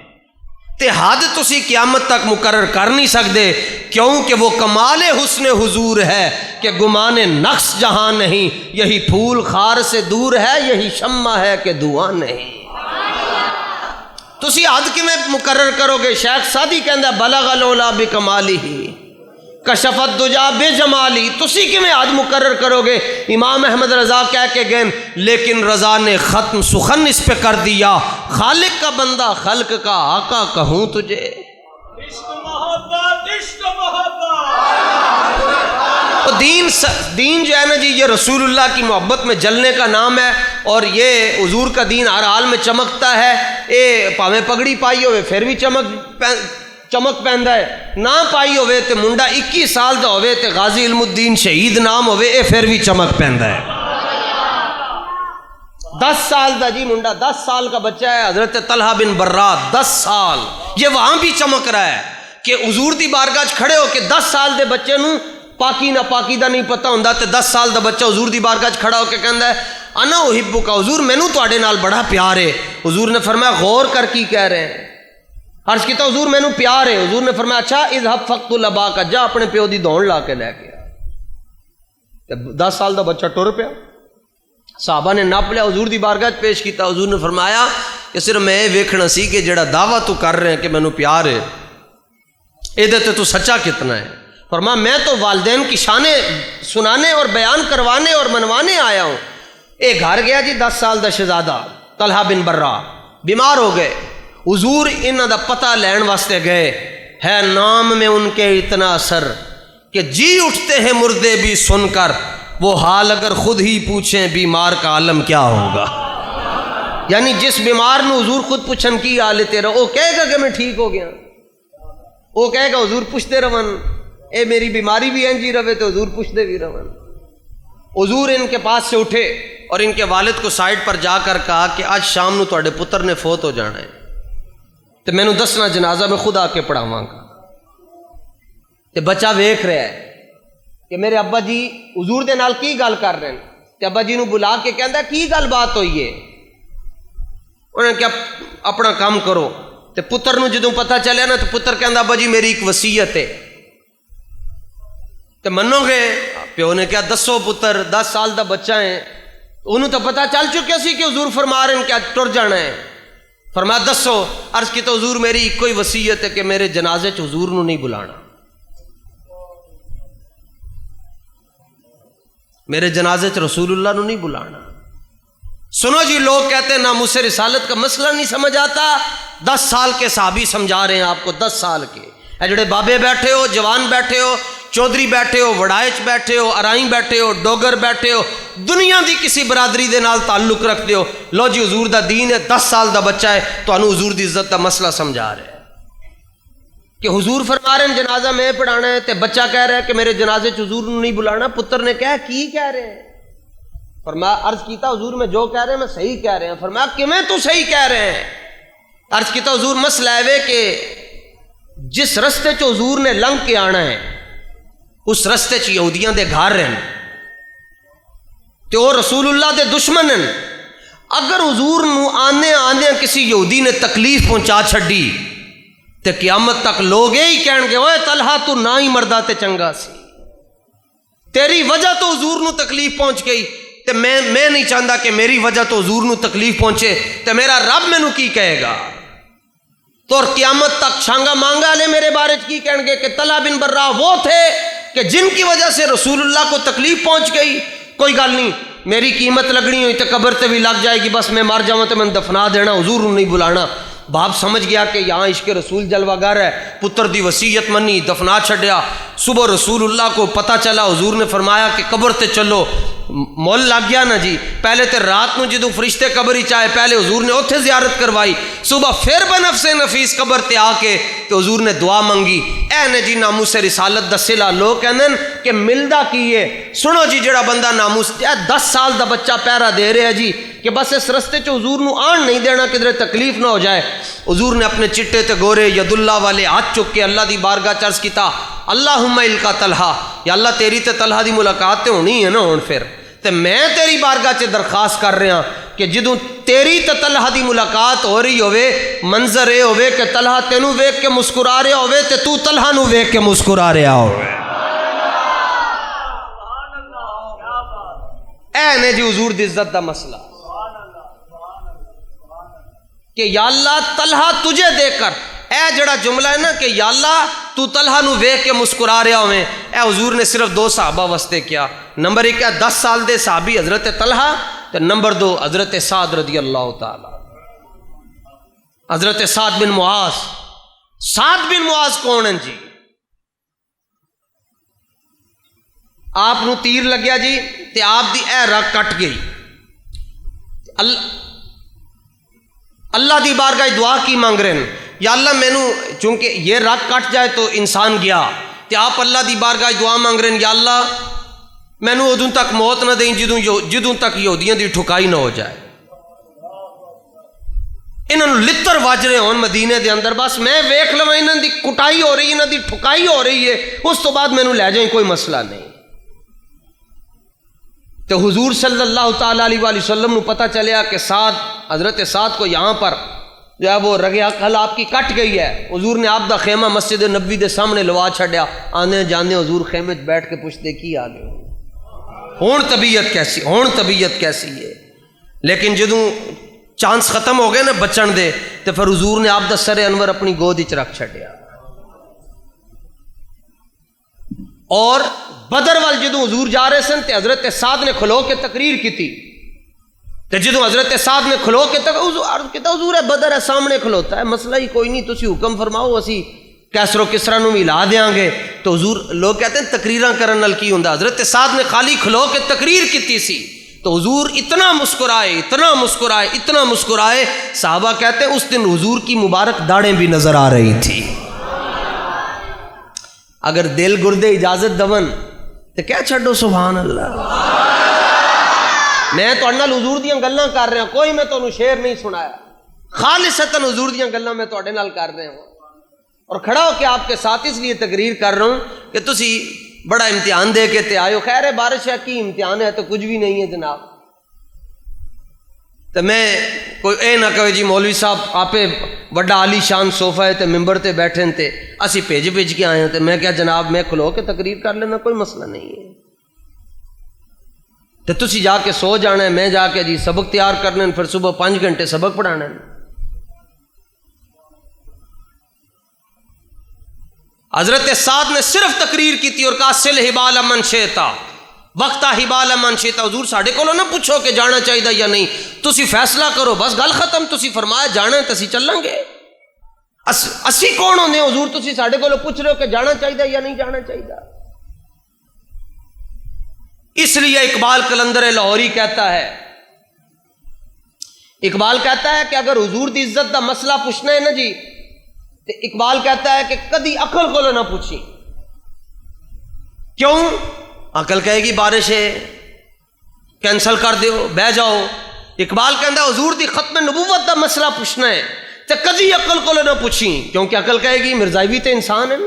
تے حد تسی قیامت تک مقرر کر نہیں سکتے، کیونکہ وہ کمال حسن حضور ہے کہ گمان نقص جہاں نہیں، یہی پھول خار سے دور ہے، یہی شمع ہے کہ دھواں نہیں. تسی حد کیویں مقرر کرو گے؟ شیخ سعدی کہندا بلغ العلا بکمالہ کشف الدجا بجمالی. تسی کیویں حد مقرر کرو گے؟ امام احمد رضا کہہ کے گئے لیکن رضا نے ختم سخن اس پہ کر دیا، خالق کا بندہ خلق کا آقا کہوں تجھے. عشق محبت، عشق محبت. دین جو ہے نا جی، یہ رسول اللہ کی محبت میں جلنے کا نام ہے، اور یہ حضور کا دین ہر حال میں چمکتا ہے. اے پاویں پگڑی پائی ہوئے پھر بھی چمک پیندا ہے، نہ پائی ہوئے تے منڈا 21 سال دا ہوئے تے غازی علم الدین شہید نام ہوئے، اے پھر بھی چمک پیندا ہے۔ 10 سال دا جی منڈا، 10 سال کا بچہ ہے حضرت طلحہ بن برا، 10 سال، یہ وہاں بھی چمک رہا ہے کہ حضور دی بارگاہ چ کھڑے ہو کے 10 سال دے بچے نو پاکی نہ پاکی دا نہیں پتہ ہوندا تے 10 سال دا بچہ حضور دی بارگاہ چ کھڑا ہو کے کہندا ہے انا احبک، حضور مینوں تواڈے نال بڑا پیار ہے۔ حضور نے فرمایا غور کر کی کہہ رہے ہیں؟ عرض کیتا حضور مینوں پیار ہے۔ حضور نے فرمایا اچھا اذهب فقتل اباک، جا اپنے پیو دی دوڑ لا کے لے کے آ۔ 10 سال دا بچہ ٹر پیا، صحابہ نے نپ لیا، حضور دی بارگاہ پیش کیتا۔ حضور نے فرمایا کہ صرف میں یہ ویکھنا سی کہ جڑا دعویٰ تو کر رہے ہیں کہ مینوں پیار ہے، یہ تو سچا کتنا ہے؟ فرمایا میں تو والدین کی شانیں سنانے اور بیان کروانے اور منوانے آیا ہوں۔ اے گھر گیا جی 10 سال دا شہزادہ طلحہ بن برا، بیمار ہو گئے، حضور انہاں دا پتہ لین واسطے گئے، ہے نام میں ان کے اتنا اثر کہ جی اٹھتے ہیں مردے بھی سن کر، وہ حال اگر خود ہی پوچھیں بیمار کا عالم کیا ہوگا۔ یعنی جس بیمار نو حضور خود پوچھن کی حال ہے تیرا، وہ کہے گا کہ میں ٹھیک ہو گیا، وہ کہے گا حضور پوچھتے رون، اے میری بیماری بھی انجی رہے تو حضور پوچھتے بھی رون۔ حضور ان کے پاس سے اٹھے اور ان کے والد کو سائڈ پر جا کر کہا کہ آج شام نو تواڈے پتر نے فوت ہو جانا ہے، تو مینوں دسنا جنازہ میں خود آ کے پڑھاواں گا۔ تے بچہ ویکھ رہا ہے کہ میرے ابا جی حضور دے نال کی گل کر رہے ہیں، تے ابا جی نو بلا کے کہندا کی گل بات ہوئی ہے؟ انہوں نے کہا اپنا کام کرو۔ تے پتر نو جدوں پتہ چلیا نا تو پتر کہندا ابا جی میری ایک وصیت ہے، تے منو گے؟ پیو نے کہا دسو پتر، 10 سال دا بچہ ہے، انہوں تو پتہ چل چکیا سی کہ حضور فرما رہے ہیں کہ ٹر جانا ہے۔ فرمایا دسو۔ عرض کی تو حضور میری ایک کوئی وصیت ہے کہ میرے جنازے چ حضور نو نہیں بلانا، میرے جنازے چ رسول اللہ نو نہیں بلانا۔ سنو جی، لوگ کہتے ہیں ناموس رسالت کا مسئلہ نہیں سمجھ آتا، 10 سال کے صحابی سمجھا رہے ہیں آپ کو، 10 سال کے۔ اے جڑے بابے بیٹھے ہو، جوان بیٹھے ہو، چودھری بیٹھے ہو، وڑائچ بیٹھے ہو، ارائیں بیٹھے ہو، ڈوگر بیٹھے ہو، دنیا دی کسی برادری دے نال تعلق رکھتے ہو، لو جی حضور دا دین ہے، 10 سال دا بچہ ہے تو انہوں حضور دی عزت دا مسئلہ سمجھا رہے ہیں کہ حضور فرما رہے ہیں جنازہ میں پڑھانا ہے، تے بچہ کہہ رہا ہے کہ میرے جنازے چ حضور نہیں بلانا۔ پتر نے کہا کی کہہ رہے ہیں؟ فرمایا عرض کیتا حضور میں جو کہہ رہے ہیں میں صحیح کہہ رہے ہیں۔ فرمایا کیویں تو صحیح کہہ رہے ہیں؟ عرض کیتا حضور مسئلہ ہے کہ جس رستے چ حضور نے لنگ کے آنا ہے اس رستے چ یہودیاں دے گھر ہیں تے وہ رسول اللہ دے دشمن ہیں۔ اگر حضور نو آنے آنے کسی یہودی نے تکلیف پہنچا چھڈی تے قیامت تک لوگ یہی کہن گے اوے طلحہ تو نہ ہی مردہ تے چنگا سی، تیری وجہ تو حضور نو تکلیف پہنچ گئی، تے میں نہیں چاہتا کہ میری وجہ تو حضور نو تکلیف پہنچے، تے میرا رب مینوں کی کہے گا؟ تو اور قیامت تک چھانگا مانگا لے میرے بارے کی کہیں گے کہ طلحہ بن برا وہ تھے کہ جن کی وجہ سے رسول اللہ کو تکلیف پہنچ گئی، کوئی گل نہیں، میری قیمت لگنی ہوئی تو قبر تے بھی لگ جائے گی، بس میں مر جاؤں تو میں دفنا دینا، حضور نہیں بلانا۔ باپ سمجھ گیا کہ یہاں عشق رسول جلوہ گر ہے، پتر دی وصیت منی، دفنا چھڈیا۔ صبح رسول اللہ کو پتہ چلا، حضور نے فرمایا کہ قبر تے چلو، مول لگ گیا نا جی۔ پہلے تے رات نو جدوں فرشتے قبر ہی چاہے پہلے حضور نے اوتھے زیارت کروائی، صبح پھر بنفس نفیس قبر تے آ کے تو حضور نے دعا منگی، اے نے جی ناموس رسالت دا صلہ۔ لوگ کہندے کہ ملدا کی ہے؟ سنو جی، جڑا بندہ ناموس 10 سال دا بچہ پہرا دے رہے ہے جی کہ بس اس رستے چ حضور نو آن نہیں دینا، کدھر تکلیف نہ ہو جائے، حضور نے اپنے چٹے تے گورے ید اللہ والے ہاتھ چک کے اللہ دی بارگاہ چرز کیتا، اللہم القا طلحہ، یا اللہ تیری تے طلحہ دی ملاقات تے ہونی ہے نا ہن، پھر تے میں تیری بارگاہ چ درخواست کر رہا کہ جدوں تیری تے طلحہ دی ملاقات ہو رہی ہوے، منظر اے ہوے کہ طلحہ تینوں ویکھ کے مسکرا رہا ہوے تے تو طلحہ نو ویکھ کے مسکرا رہا ہوے۔ اے نے جی حضور دی عزت دا مسئلہ کہ یا اللہ طلحہ تجھے دیکھ کر، اے جڑا جملہ ہے نا کہ یا اللہ تو طلحہ نو ویکھ کے مسکرا رہا ہوئے، اے حضور نے صرف 2 صحابہ واسطے کیا۔ نمبر 1 ہے 10 سال دے صحابی حضرت طلحہ، تے نمبر 2 حضرت سعد رضی اللہ تعالی، حضرت سعد بن معاذ۔ سعد بن معاذ کون ہیں جی؟ آپ نو تیر لگیا جی تے آپ دی اے رگ کٹ گئی، اللہ دی بارگاہ دعا کی مانگ رہے ہیں یا اللہ مینو چونکہ یہ رگ کٹ جائے تو انسان گیا، تے آپ اللہ دی بارگاہ دعا مانگ رہے ہیں یا اللہ مینو ادوں تک موت نہ دیں جدوں تک یہودیاں دی ٹھکائی نہ ہو جائے، انہوں لتر وج رہے ہون مدینے دے اندر، بس میں ویکھ لواں انہاں دی کٹائی ہو رہی ہے، انہاں دی ٹھکائی ہو رہی ہے، اس تو بعد مینوں لے جائیں کوئی مسئلہ نہیں۔ تو حضور صلی اللہ تعالیٰ علیہ وآلہ وسلم نو پتہ چلیا کہ حضرت سعد کو یہاں پر جو ہے وہ رگ عقل آپ کی کٹ گئی ہے، حضور نے آپ دا خیمہ مسجد نبوی دے سامنے لوا چھڈیا، آنے جانے حضور خیمے بیٹھ کے پوچھتے کی آ گئے ہون طبیعت کیسی ہے، لیکن جدوں چانس ختم ہو گئے نا بچن دے تو پھر حضور نے آپ دا سر انور اپنی گود وچ رکھ چھڈیا۔ اور بدر وال جدوں حضور جا رہے سن تے حضرت سعد نے کھلو کے تقریر کی، تے جدوں حضرت سعد نے کھلو کے عرض کیتا حضور ہے بدر ہے سامنے کھلوتا ہے، مسئلہ ہی کوئی نہیں، تسی حکم فرماؤ اسی کیسر و کسرا نو ہلا دیاں گے۔ تو حضور لوگ کہتے ہیں تقریراں کرن نال کی ہوندا، حضرت سعد نے خالی کھلو کے تقریر کیتی سی تو حضور اتنا مسکرائے، صحابہ کہتے ہیں اس دن حضور کی مبارک داڑھیں بھی نظر آ رہی تھی۔ اگر دل گردے اجازت دون تو کیا چھڈو سبحان اللہ۔ میں تو نال حضور دیاں گلاں کر رہا، کوئی میں تانوں شعر نہیں سنایا، خالصتاً حضور دیاں گلاں میں تواڈے نال کر رہا ہوں، اور کھڑا ہو کے آپ کے ساتھ اس لیے تقریر کر رہا ہوں کہ تسی بڑا امتحان دے کے تے آئے ہو، خیر ہے بارش ہے کی امتحان ہے تو کچھ بھی نہیں ہے جناب۔ تو میں کوئی اے نہ کہے جی مولوی صاحب آپ بڑا عالی شان صوفہ ہے تے ممبر تے بیٹھے تے اسی بھیج کے آئے ہیں، تے میں کیا جناب میں کھلو کے تقریر کر لینا، کوئی مسئلہ نہیں ہے، تو تسی جا کے سو جانا ہے، میں جا کے جی سبق تیار کرنے پھر صبح 5 گھنٹے سبق پڑھانا ہے۔ حضرت سعد نے صرف تقریر کی تھی اور کہا سل حبال من شئتا وقتا حبال من شئتا، حضور ساڈے کولوں نہ پوچھو کہ جانا چاہیے یا نہیں، تسی فیصلہ کرو، بس گل ختم، تسی فرمایا جانا ہے تسی چلیں گے، اسی کون ہوندے حضور تسی ساڈے کولوں پوچھ رہے ہو کہ جانا چاہیے یا نہیں جانا چاہیے۔ اس لیے اقبال قلندر لاہوری کہتا ہے کہ اگر حضور دی عزت دا مسئلہ پوچھنا ہے نا جی، اقبال کہتا ہے کہ کدی عقل کو نہ پوچھی، کیوں؟ عقل کہے گی بارش ہے کینسل کر دیو بہ جاؤ۔ اقبال کہتا ہے حضور دی ختم نبوت دا مسئلہ پوچھنا ہے تو کدی عقل کو نہ پوچھی، کیونکہ عقل کہے گی مرزائی بھی تو انسان ہے،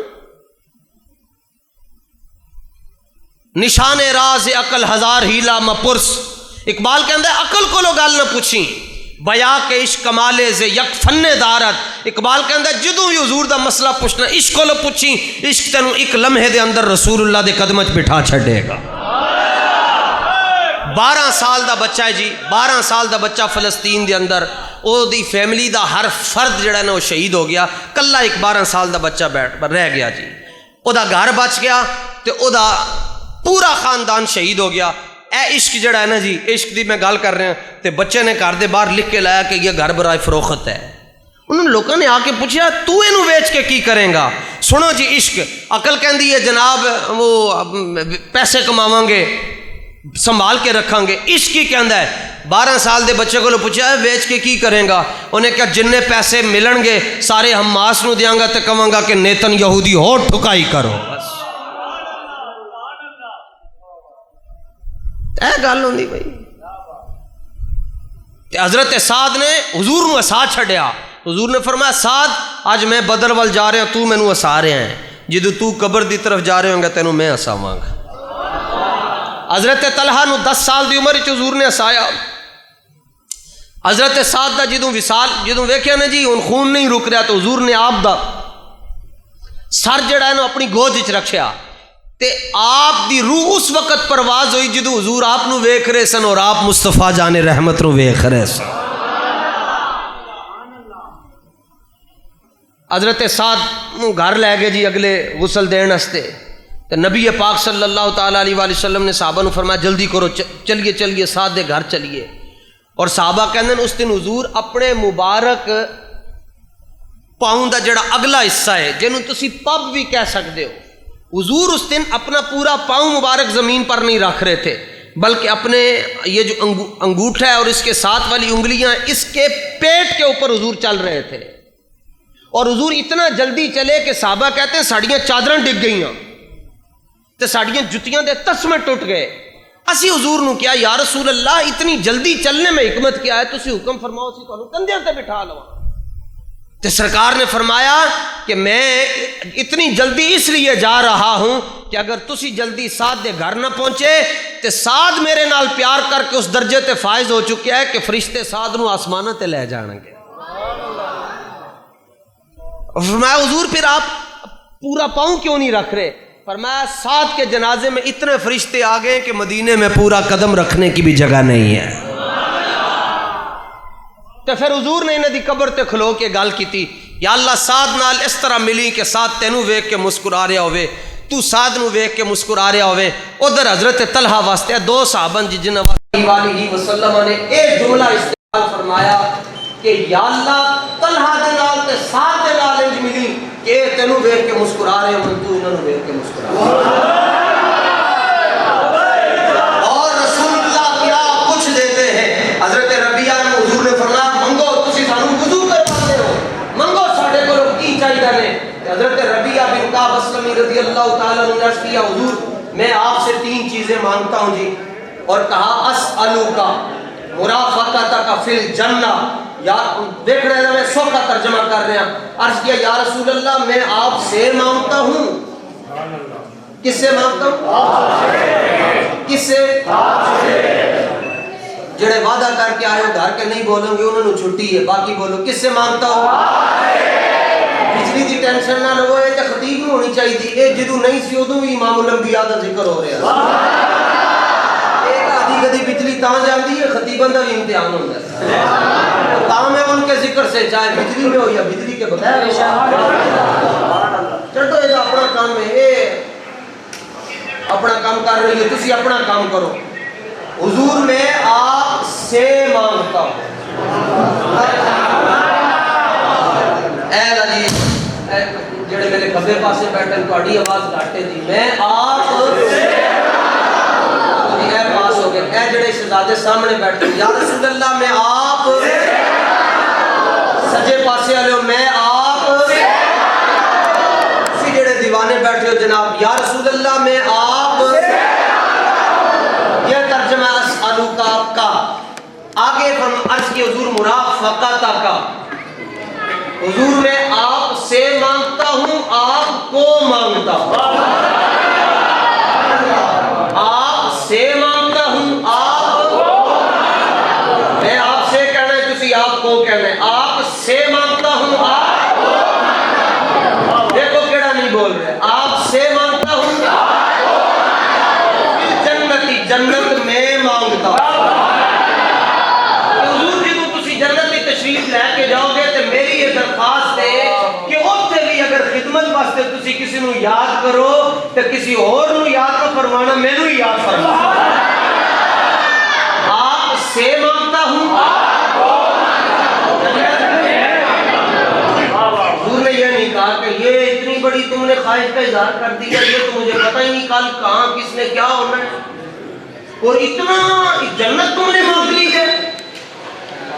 نشان راز عقل ہزار ہیلا مپرس۔ اقبال کہتا ہے عقل کو لو گل نہ پوچھی، بیا کے عشق کمالے سے یک فن دارت۔ اقبال کہتا ہے جدوں بھی حضور دا مسئلہ پوچھنا عشق کو لو پوچھی، عشق تینوں ایک لمحے دے اندر رسول اللہ دے قدمت بٹھا چھڑے گا۔ 12 سال دا بچہ ہے جی، 12 سال دا بچہ فلسطین دے اندر، او دی فیملی دا ہر فرد جڑا نا وہ شہید ہو گیا، کلہ ایک 12 سال دا بچہ رہ گیا جی، او دا گھر بچ گیا تے او دا پورا خاندان شہید ہو گیا۔ اے عشق جڑا ہے نا جی، عشق دی میں گل کر رہے ہیں، تے بچے نے گھر دے باہر لکھ کے لایا کہ یہ گھر برائے فروخت ہے۔ انہوں نے لوگوں نے آ کے پوچھا تو اینو بیچ کے کی کریں گا؟ سنو جی عشق، عقل کہندی ہے جناب وہ پیسے کماواں گے سنبھال کے رکھاں گے، عشق ہی کہندا ہے 12 سال دے بچے کو پوچھا ہے بیچ کے کی کریں گا؟ انہیں کہا جننے پیسے ملن گے سارے حماس نو دیاں گا تے کہاں گا کہ نیتن یہودی ہو ٹھکائی کرو، بس اے گل ہوندی بھائی۔ حضرت سعد نے حضور نو ہسا چھڈیا، حضور نے فرمایا سعد اج میں بدر وال جا رہا تو مینوں ہسا رہا ہے، جدوں تو قبر دی طرف جا رہے ہوں گا تینوں میں ہساواں گا۔ حضرت طلحہ نو 10 سال دی عمر وچ حضور نے ہسایا۔ حضرت سعد دا جدوں وصال جدوں ویکھیا نا جی ہن خون نہیں رک رہا تو حضور نے آپ دا سر جڑا ہے نا اپنی گود وچ رکھیا تے آپ دی روح اس وقت پرواز ہوئی جدوں حضور آپ نو ویکھ رہے سن اور آپ مصطفیٰ جان رحمت نو ویکھ رہے سن۔ حضرت سعد نو گھر لے گئے جی اگلے غسل دین واسطے، تے نبی پاک صلی اللہ تعالیٰ علیہ وآلہ وسلم نے صحابہ نو فرمایا جلدی کرو چلیے سعد دے گھر چلیے، اور صحابہ کہندے ہیں اس دن حضور اپنے مبارک پاؤں دا جڑا اگلا حصہ ہے جنوں تسی پب بھی کہہ سکتے ہو، حضور اس دن اپنا پورا پاؤں مبارک زمین پر نہیں رکھ رہے تھے بلکہ اپنے یہ جو انگوٹھا ہے اور اس کے ساتھ والی انگلیاں اس کے پیٹ کے اوپر حضور چل رہے تھے، اور حضور اتنا جلدی چلے کہ صحابہ کہتے ہیں ساڑیاں چادراں ڈگ گئیاں تے ساڑیاں جتیاں دے تسمے ٹوٹ گئے. اسی حضور نو کیا یا رسول اللہ اتنی جلدی چلنے میں حکمت کیا ہے, تسی حکم فرماؤ سی تانوں کندھیاں تے بٹھا لواں. تے سرکار نے فرمایا کہ میں اتنی جلدی اس لیے جا رہا ہوں کہ اگر تسی جلدی سعد دے گھر نہ پہنچے تے سعد میرے نال پیار کر کے اس درجے تے فائز ہو چکا ہے کہ فرشتے سعد نو آسماناں تے لے جان گے. فرمایا حضور پھر آپ پورا پاؤں کیوں نہیں رکھ رہے؟ فرمایا سعد کے جنازے میں اتنے فرشتے آ گئے کہ مدینے میں پورا قدم رکھنے کی بھی جگہ نہیں ہے. تو پھر حضور نے انہاں دی قبر تے کھلو کے گل کیتی, یا اللہ سعد نال اس طرح ملی کہ سعد تینوں ویکھ کے مسکرا رہا ہوئے, تو سعد نو ویکھ کے مسکرا رہا ہوئے. ادھر حضرت طلحہ واسطے دو صحابہ جنہاں علیہ وسلم نے ایک جملہ استعمال فرمایا کہ یا اللہ طلحہ دے نال تے سعد دے نال انج ملی کہ تینوں ویکھ کے مسکرا رہے ہو, تو انہاں نو ویکھ کے مسکرا اور رسول اللہ کیا کچھ دیتے ہیں. حضرت ربیعہ نے حضور نے فرمایا منگو, تسی سانوں وضو کرواتے ہو, منگو ساڈے کولوں کی چاہیے نے. حضرت ربیعہ بن کعب اسلمی رضی اللہ تعالیٰ عنہ نے عرض کیا حضور میں آپ سے 3 چیزیں مانگتا ہوں جی, اور کہا اسألوکا مرافقتک فی الجنہ. یا دیکھ رہے ہیں میں سو کا ترجمہ کر رہے ہیں. عرض کیا یا رسول اللہ میں آپ سے مانگتا ہوں. کس سے مانگتا ہوں؟ کس سے؟ جڑے وعدہ کر کے آئے ہو گھر کے نہیں بولوں گے انہوں نے چھٹی ہے, باقی بولو. کس سے مانگتا ہوں؟ بجلی دی ٹینشن نہ لو, یہ تے خطیب نوں ہونی چاہیے تھی. یہ جدوں نہیں سی ادوں بھی امام الانبیاء دا ذکر ہو رہا ہے. کدی بجلی تاں جاندی ہے, خطیباں دا بھی امتحان ہوندا ہے. کام ہے ان کے ذکر سے, چاہے بجلی میں ہو یا بجلی کے بغیر. چلو یہ اپنا کام ہے, یہ اپنا کام کر رہی ہے, تسی اپنا کام کرو. حضور میں آپ سے مانگتا ہوں. اے جی جڑے میرے کھبے پاسے بیٹھے تہاڈی آواز گھٹ ہے جی, میں آپ پاس ہو گئے. اے جڑے شہزادے سامنے بیٹھے یا رسول اللہ میں آپ سجے پاسے والے ہو, میں آپ اسی جڑے دیوانے بیٹھے ہو جناب یا رسول اللہ میں آپ. یہ ترجمہ اسألوکا کا. آگے ہم عرض کی حضور مرافقتا کا, حضور میں آپ سے مانگتا ہوں, آپ کو مانگتا ہوں. آپ سے مانگتا ہوں, آپ میں آپ سے کہنا ہے, تسی آپ کو کہنا ہے. آپ سے مانگتا ہوں, آپ دیکھو کیڑا نہیں بول رہے. آپ سے مانگتا ہوں, جنتی جنت میں مانگتا ہوں. حضور جی کو تسی جنت کی تشریف لے کے جاؤ گے تو میری یہ درخواست ہے کہ اوتھے بھی اگر خدمت واسطے تسی کسی نو یاد کرو تو کسی اور نو یاد نہ فرمانا, مینوں ہی یاد فرمانا. آپ سے مانگتا ہوں, حضور نے یہ نہیں کہا کہ یہ اتنی بڑی تم نے خواہش کا اظہار کر دیا, یہ تو مجھے پتہ ہی نہیں کل کہاں کس نے کیا ہونا ہے, اور اتنا جنت تم نے مانگ لی ہے,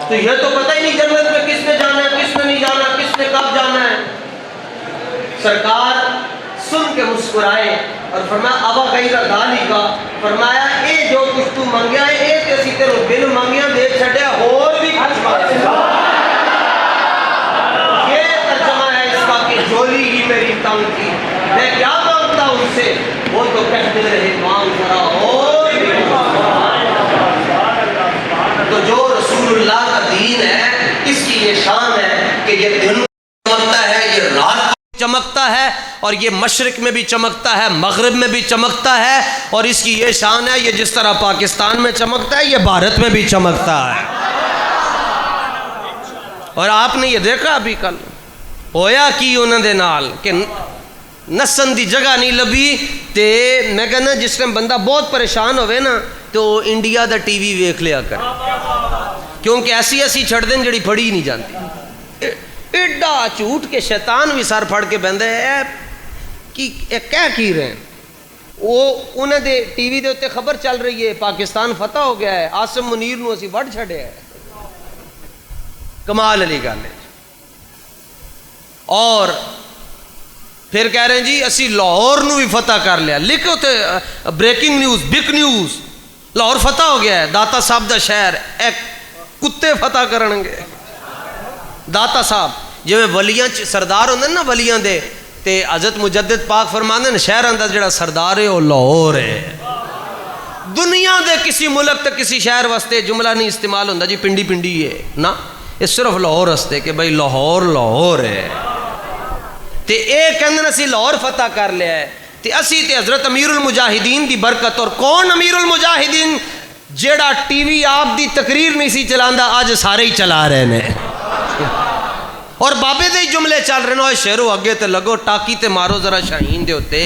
تو یہ تو پتہ ہی نہیں جنت میں کس نے جانا ہے, کس نے نہیں جانا, کس نے کب جانا ہے. سرکار سن کے مسکرائے اور فرمایا ابا غیر ذالک کا, فرمایا اے جو کچھ تو منگیا ہے اے تے اسی تیرے بن منگیا دے چھڈیا, اور بھی کچھ مانگے. یہ ترجمہ ہے اس کا کہ جولی ہی میری تنگ تھی, میں کیا مانگتا ہوں ان سے, وہ تو کہتے رہے مانگ ذرا اور بھی. تو جو رسول اللہ کا دین ہے اس کی یہ شان ہے کہ یہ دن چمکتا ہے, یہ رات چمکتا ہے, اور یہ مشرق میں بھی چمکتا ہے, مغرب میں بھی چمکتا ہے, اور اس کی یہ شان ہے یہ جس طرح پاکستان میں چمکتا ہے یہ بھارت میں بھی چمکتا ہے. اور آپ نے یہ دیکھا ابھی کل ہویا کی انہوں دے نال کہ نسن دی جگہ نہیں لبھی, تے میں کہنا جس ٹائم بندہ بہت پریشان ہوئے نا تو انڈیا دا ٹی وی ویکھ لیا کر, کیونکہ ایسی چھڑ دیں جڑی پھڑی نہیں جانتی. ایڈا جھوٹ کے شیطان بھی سر پھڑ کے بہندے ہے کہ کیا کی رہے ہیں. وہ انہیں دے ٹی وی دے اتے خبر چل رہی ہے پاکستان فتح ہو گیا ہے, عاصم منیر نو اسی وڈ چھڑے ہے. کمال علی گل ہے. اور پھر کہہ رہے ہیں جی اسی لاہور نو بھی فتح کر لیا. لکھو تے breaking news, big news, Lahore فتح ہو گیا ہے. داتا صاحب دا شہر ایک کتے فتح کرن گے. داتا صاحب جویں ولیاں سردار ہوندے نا ولیاں دے، تے حضرت مجدد پاک فرماندے نے شہراں دا جڑا سردار ہے وہ لاہور ہے. دنیا دے کسی ملک تے کسی شہر واسطے جملہ نہیں استعمال ہوندہ جی پنڈی پنڈی ہے نا، یہ صرف لاہور واسطے کہ بھائی لاہور لاہور ہے. تے اے کہندے اسی لاہور فتح کر لیا ہے. تے اسی تے حضرت امیر المجاہدین دی برکت. اور کون امیر المجاہدین؟ جیڑا ٹی وی آپ دی تقریر نہیں سی چلاندا آج سارے ہی چلا رہے نے، اور بابے دے جملے چل رہے ہیں. شیرو اگے تے لگو ٹاکی تے مارو ذرا شاہین دے ہوتے،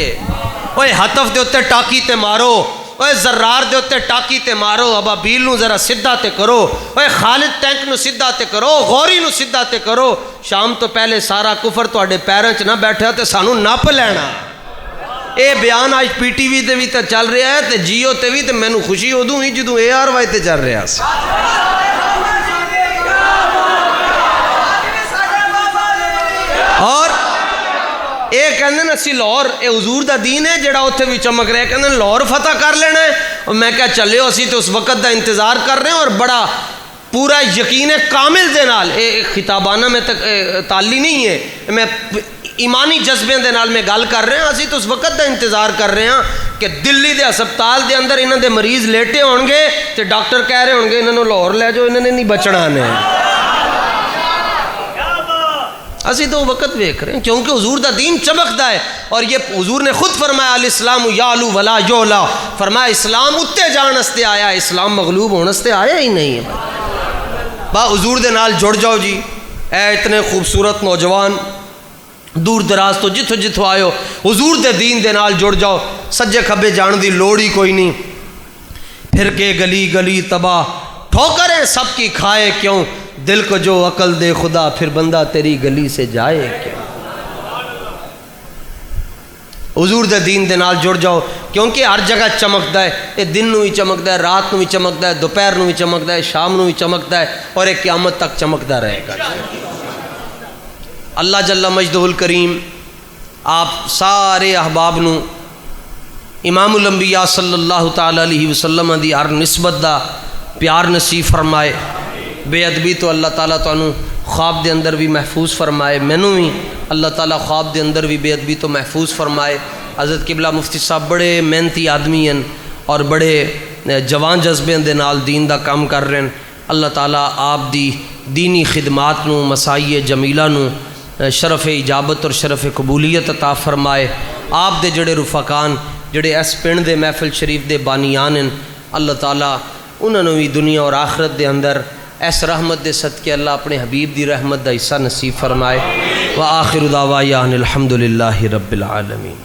اوے حطف دے ہوتے ٹاکی تے مارو، اوے زرار دے ہوتے ٹاکی تے مارو، ابابیل نو ذرا سدھا تے کرو، اوے خالد ٹینک نو سدھا تے کرو، غوری نو سدھا تے کرو. شام تو پہلے سارا کفر تواڈے پیراں چ نہ بیٹھا تے سانو نپ لینا. اے بیان آج پی ٹی وی تے بھی تے چل رہا ہے تے جیو تے بھی. تے مینوں خوشی ادوں ہی جدوں اے آر وائی تے چل رہا سی. اور اے کہندے نے اسی لاہور، اے حضور دا دین ہے جڑا اوتھے بھی چمک رہا ہے. کہندے لاہور فتح کر لینا ہے. اور میں کہا چلیو اسی تو اس وقت دا انتظار کر رہے ہیں، اور بڑا پورا یقین کامل دے نال. اے خطابانہ میں تعلی نہیں ہے، میں ایمانی جذبے دے نال میں گل کر رہے ہیں. اسی تو اس وقت دا انتظار کر رہے ہیں کہ دلی دے ہسپتال دے اندر انہاں دے مریض لیٹے ہون گے تے ڈاکٹر کہہ رہے ہون گے انہاں نوں لاہور لے جاؤ، انہاں نے نہیں بچنا نے. اسی تو وقت ویکھ رہے ہیں کیونکہ حضور دا دین چمکدا ہے. اور یہ حضور نے خود فرمایا الاسلام یعلو ولا یعلا، فرمایا اسلام اتے جان واسطے آیا، اسلام مغلوب ہونے واسطے آیا ہی نہیں ہے. با حضور دے نال جڑ جاؤ جی. اے اتنے خوبصورت نوجوان دور دراز تو جتھوں جتھوں آئے ہو حضور دے دین دے نال جڑ جاؤ. سجے کھبے جان دی لوڑ ہی کوئی نہیں. پھر کے گلی گلی تباہ ٹھوکریں سب کی کھائے کیوں، دل کو جو عقل دے خدا پھر بندہ تیری گلی سے جائے کیوں. حضور دے دین دے نال جڑ جاؤ کیونکہ ہر جگہ چمکدا ہے. یہ دن نو بھی چمکدا ہے، رات نو بھی چمکدا ہے، دوپہر نو بھی چمکدا ہے، شام نو بھی چمکدا ہے، اور ایک قیامت تک چمکدا رہے گا. اللہ جل مجدہ الکریم آپ سارے احباب نو امام الانبیاء صلی اللہ تعالی علیہ وسلم دی ہر نسبت دا پیار نصیب فرمائے. بے ادبی تو اللہ تعالیٰ تانوں خواب دے اندر بھی محفوظ فرمائے. مینوں بھی اللہ تعالیٰ خواب دے اندر بھی بے ادبی تو محفوظ فرمائے. حضرت قبلہ مفتی صاحب بڑے محنتی آدمی ہیں اور بڑے جوان جذبے دے نال دین دا کام کر رہے ہیں. اللہ تعالیٰ آپ دی دینی خدمات نو مسائی جمیلہ نو شرف اجابت اور شرف قبولیت عطا فرمائے. آپ دے جڑے رفقان جڑے اس پنڈ دے محفل شریف دے بانیان ہیں، اللہ تعالیٰ انہوں نے بھی دنیا اور آخرت دے اندر اس رحمت دے صدقے اللہ اپنے حبیب دی رحمت دا حصہ نصیب فرمائے. وآخر دعوانا الحمدللہ رب العالمین.